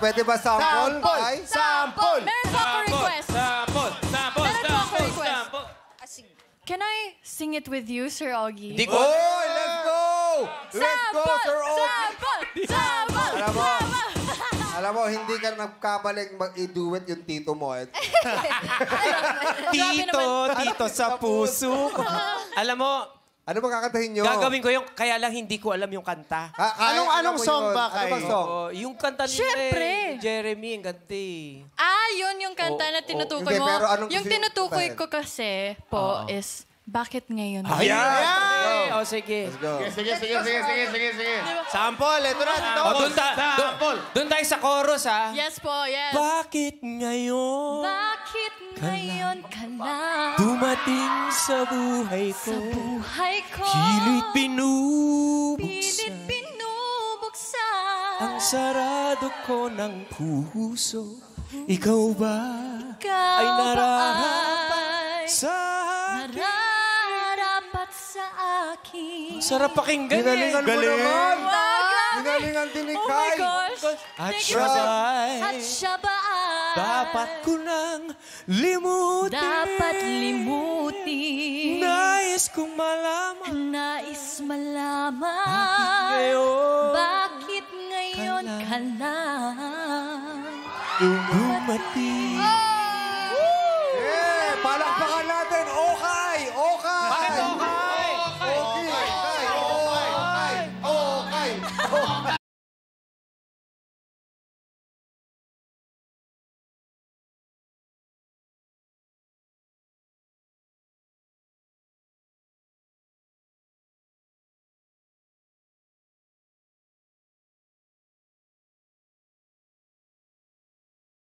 Pwede ba sample? Ay? Sample! Meron po ako request. Sample! Sample! Meron po ako Sample! request. Sample! Can I sing it with you, Sir Augie? Di ko... Oy, let's go! Let's go, Sir Ogie! Sample! Alam mo, alam mo, hindi ka nagkamaling mag-i-duet yung tito mo. Tito sa puso ko. Alam mo, Ano ba kakantahin nyo? gagawin ko yung... Kaya lang hindi ko alam yung kanta. Anong mo song yun? ba, Ano Kai? bang song? Oo, yung kanta ni Siyempre. Jeremy, ang ganda eh. Yun yung kanta na tinutukoy Hindi, mo. pero anong Yung gusto yung tinutukoy kantahin? ko kasi po is, bakit ngayon? Ayan! O, sige. Let's go. Sige. Sample, ito na. O, doon tayo sa chorus, ha? Yes po, yes. Bakit ngayon Bakit ngayon ka na dumating sa buhay ko? sa buhay ko? Pilit binubuksan Pilit binubuksan. ang sarado ko ng puso. Ikaw ba Ikaw ay ba nararapat ay sa akin? nararapat sa akin? Sarap pakinggan eh. Ginalingan mo naman. Grabe. Ginalingan din ni Oh my Kai. gosh. At Thank you siya so ba At ay siya ba ay dapat ko nang limutin? dapat limutin? Nais kong malaman Nais malaman ngayon bakit ngayon ka na dumating.